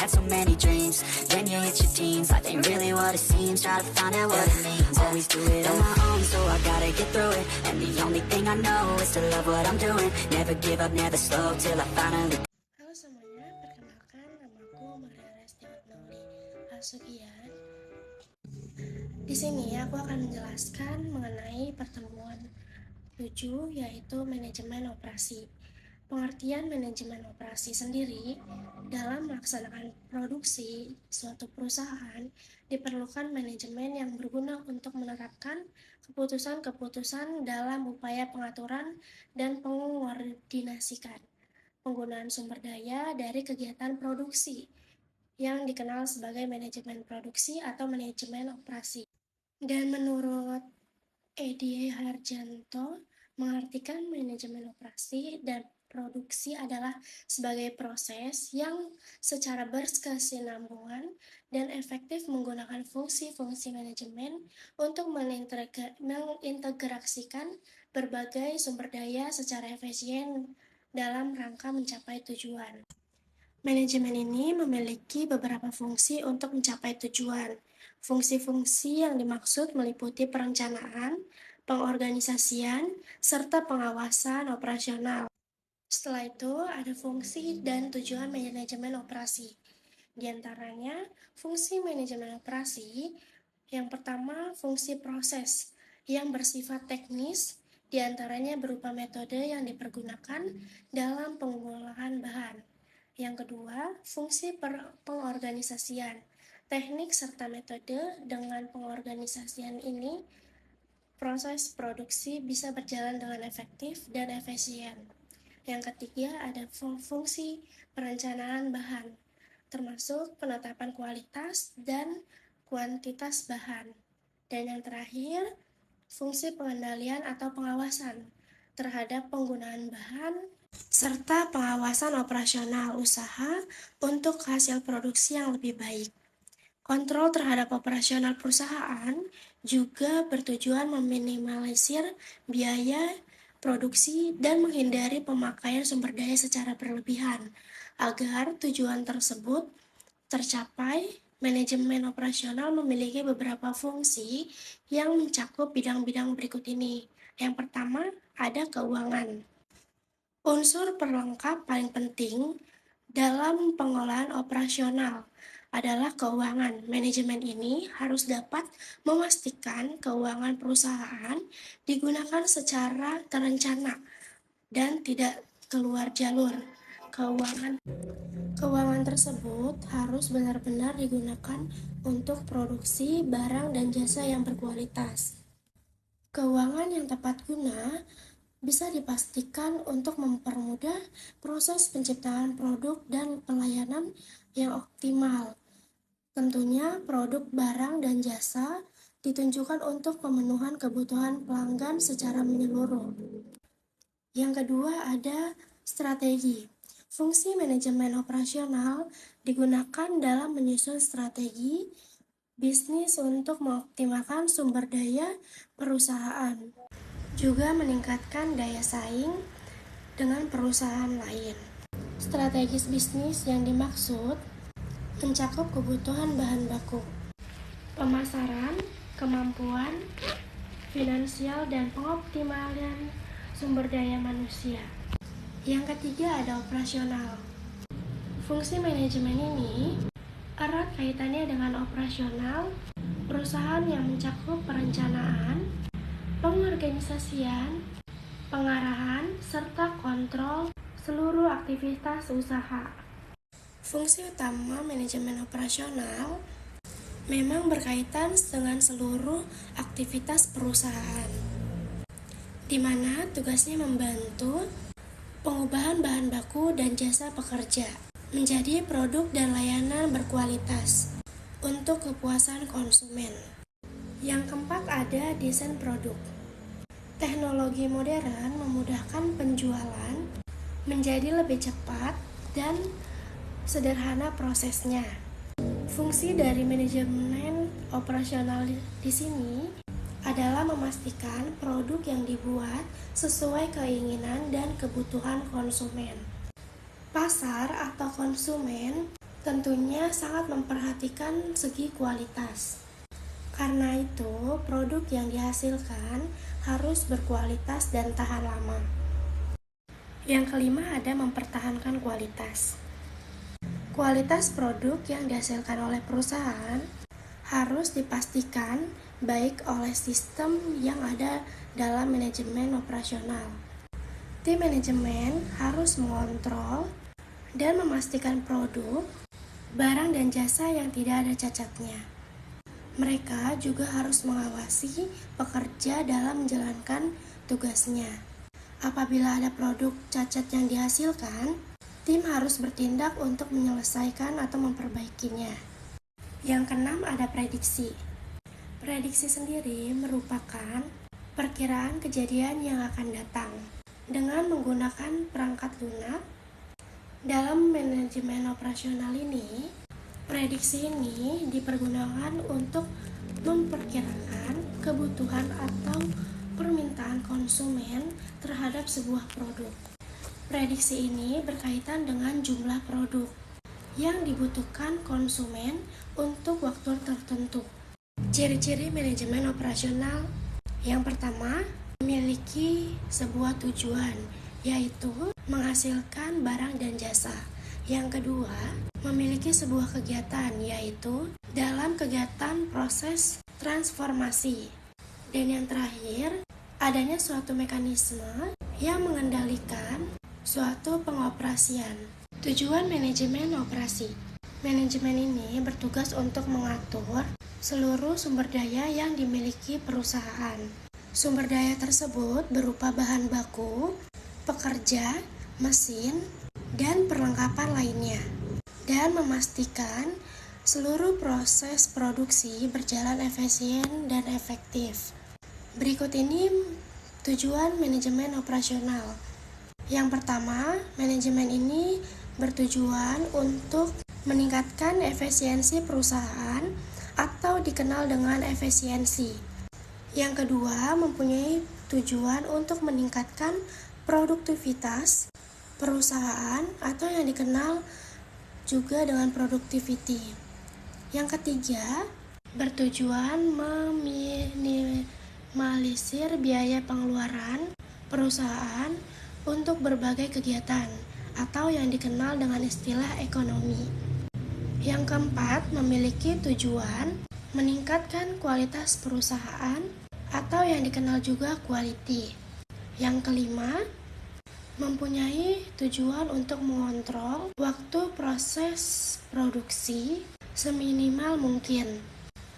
had so many dreams. Then you hit your teens, life ain't really what it seems. Try to find out what it means. Always do it on my own, so I gotta get through it. And the only thing I know is to love what I'm doing. Never give up, never slow, till I finally. Halo semuanya, perkenalkan namaku Maria Restiwatnauli Asugian. Di sini aku akan menjelaskan mengenai pertemuan 7, yaitu manajemen operasi. Pengertian manajemen operasi sendiri, dalam melaksanakan produksi suatu perusahaan diperlukan manajemen yang berguna untuk menerapkan keputusan-keputusan dalam upaya pengaturan dan mengkoordinasikan penggunaan sumber daya dari kegiatan produksi yang dikenal sebagai manajemen produksi atau manajemen operasi. Dan menurut Edi Harjanto, mengartikan manajemen operasi dan produksi adalah sebagai proses yang secara berkesinambungan dan efektif menggunakan fungsi-fungsi manajemen untuk mengintegrasikan berbagai sumber daya secara efisien dalam rangka mencapai tujuan. Manajemen ini memiliki beberapa fungsi untuk mencapai tujuan. Fungsi-fungsi yang dimaksud meliputi perencanaan, pengorganisasian, serta pengawasan operasional. Setelah itu, ada fungsi dan tujuan manajemen operasi. Di antaranya, fungsi manajemen operasi, yang pertama, fungsi proses yang bersifat teknis, di antaranya berupa metode yang dipergunakan dalam pengolahan bahan. Yang kedua, fungsi pengorganisasian. Teknik serta metode dengan pengorganisasian ini, proses produksi bisa berjalan dengan efektif dan efisien. Yang ketiga, ada fungsi perencanaan bahan, termasuk penetapan kualitas dan kuantitas bahan. Dan yang terakhir, fungsi pengendalian atau pengawasan terhadap penggunaan bahan, serta pengawasan operasional usaha untuk hasil produksi yang lebih baik. Kontrol terhadap operasional perusahaan juga bertujuan meminimalisir biaya produksi dan menghindari pemakaian sumber daya secara berlebihan. Agar tujuan tersebut tercapai, manajemen operasional memiliki beberapa fungsi yang mencakup bidang-bidang berikut ini. Yang pertama, ada keuangan. Unsur perlengkap paling penting dalam pengolahan operasional adalah keuangan. Manajemen ini harus dapat memastikan keuangan perusahaan digunakan secara terencana dan tidak keluar jalur. Keuangan tersebut harus benar-benar digunakan untuk produksi barang dan jasa yang berkualitas. Keuangan yang tepat guna bisa dipastikan untuk mempermudah proses penciptaan produk dan pelayanan yang optimal. Tentunya produk, barang, dan jasa ditunjukkan untuk pemenuhan kebutuhan pelanggan secara menyeluruh. Yang kedua, ada strategi. Fungsi manajemen operasional digunakan dalam menyusun strategi bisnis untuk mengoptimalkan sumber daya perusahaan, juga meningkatkan daya saing dengan perusahaan lain. Strategis bisnis yang dimaksud mencakup kebutuhan bahan baku, pemasaran, kemampuan, finansial, dan pengoptimalan sumber daya manusia. Yang ketiga, ada operasional. Fungsi manajemen ini erat kaitannya dengan operasional perusahaan yang mencakup perencanaan, pengorganisasian, pengarahan, serta kontrol seluruh aktivitas usaha. Fungsi utama manajemen operasional memang berkaitan dengan seluruh aktivitas perusahaan, di mana tugasnya membantu pengubahan bahan baku dan jasa pekerja menjadi produk dan layanan berkualitas untuk kepuasan konsumen. Yang keempat, ada desain produk. Teknologi modern memudahkan penjualan menjadi lebih cepat dan sederhana prosesnya. Fungsi dari manajemen operasional di sini adalah memastikan produk yang dibuat sesuai keinginan dan kebutuhan konsumen. Pasar atau konsumen tentunya sangat memperhatikan segi kualitas. Karena itu, produk yang dihasilkan harus berkualitas dan tahan lama. Yang kelima ada mempertahankan kualitas. Kualitas produk yang dihasilkan oleh perusahaan harus dipastikan baik oleh sistem yang ada dalam manajemen operasional. Tim manajemen harus mengontrol dan memastikan produk, barang dan jasa yang tidak ada cacatnya. Mereka juga harus mengawasi pekerja dalam menjalankan tugasnya. Apabila ada produk cacat yang dihasilkan, tim harus bertindak untuk menyelesaikan atau memperbaikinya. Yang keenam ada prediksi. Prediksi sendiri merupakan perkiraan kejadian yang akan datang dengan menggunakan perangkat lunak. Dalam manajemen operasional ini, prediksi ini dipergunakan untuk memperkirakan kebutuhan atau permintaan konsumen terhadap sebuah produk. Prediksi ini berkaitan dengan jumlah produk yang dibutuhkan konsumen untuk waktu tertentu. Ciri-ciri manajemen operasional yang pertama, memiliki sebuah tujuan, yaitu menghasilkan barang dan jasa. Yang kedua, memiliki sebuah kegiatan, yaitu dalam kegiatan proses transformasi. Dan yang terakhir, adanya suatu mekanisme yang mengendalikan suatu pengoperasian. Tujuan manajemen operasi. Manajemen ini bertugas untuk mengatur seluruh sumber daya yang dimiliki perusahaan. Sumber daya tersebut berupa bahan baku, pekerja, mesin, dan perlengkapan lainnya, dan memastikan seluruh proses produksi berjalan efisien dan efektif. Berikut ini tujuan manajemen operasional. Yang pertama, manajemen ini bertujuan untuk meningkatkan efisiensi perusahaan atau dikenal dengan efisiensi. Yang kedua, mempunyai tujuan untuk meningkatkan produktivitas perusahaan atau yang dikenal juga dengan productivity. Yang ketiga, bertujuan meminimalisir biaya pengeluaran perusahaan untuk berbagai kegiatan atau yang dikenal dengan istilah ekonomi. Yang keempat, memiliki tujuan meningkatkan kualitas perusahaan atau yang dikenal juga quality. Yang kelima, mempunyai tujuan untuk mengontrol waktu proses produksi seminimal mungkin,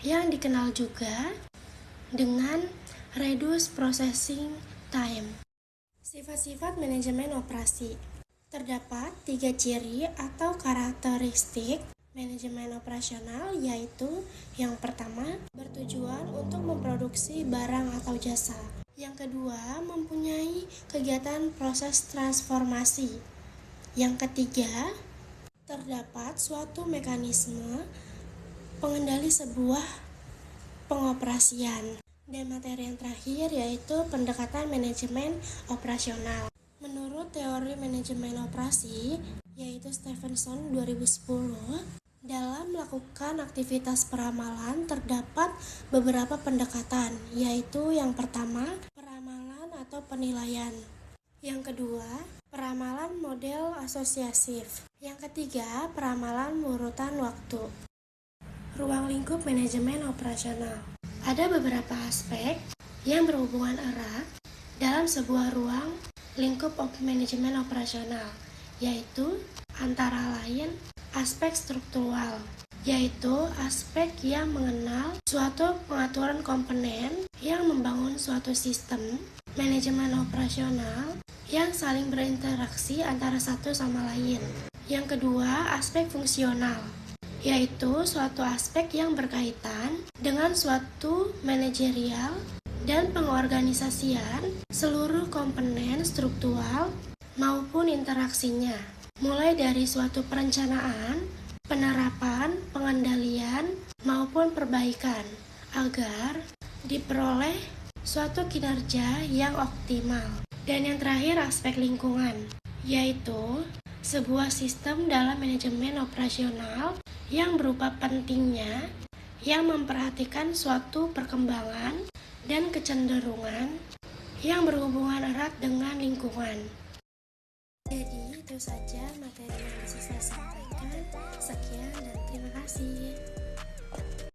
yang dikenal juga dengan reduce processing time. Sifat-sifat manajemen operasi. Terdapat 3 ciri atau karakteristik manajemen operasional, yaitu yang pertama, bertujuan untuk memproduksi barang atau jasa. Yang kedua, mempunyai kegiatan proses transformasi. Yang ketiga, terdapat suatu mekanisme pengendali sebuah pengoperasian. Dan materi yang terakhir yaitu pendekatan manajemen operasional. Menurut teori manajemen operasi, yaitu Stephenson 2010, dalam melakukan aktivitas peramalan terdapat beberapa pendekatan, yaitu yang pertama, peramalan atau penilaian. Yang kedua, peramalan model asosiatif. Yang ketiga, peramalan urutan waktu. Ruang lingkup manajemen operasional. Ada beberapa aspek yang berhubungan erat dalam sebuah ruang lingkup manajemen operasional, yaitu antara lain aspek struktural, yaitu aspek yang mengenal suatu pengaturan komponen yang membangun suatu sistem manajemen operasional yang saling berinteraksi antara satu sama lain. Yang kedua, aspek fungsional, yaitu suatu aspek yang berkaitan dengan suatu manajerial dan pengorganisasian seluruh komponen struktural maupun interaksinya, mulai dari suatu perencanaan, penerapan, pengendalian, maupun perbaikan, agar diperoleh suatu kinerja yang optimal. Dan yang terakhir, aspek lingkungan, yaitu sebuah sistem dalam manajemen operasional yang berupa pentingnya yang memperhatikan suatu perkembangan dan kecenderungan yang berhubungan erat dengan lingkungan. Jadi itu saja materi yang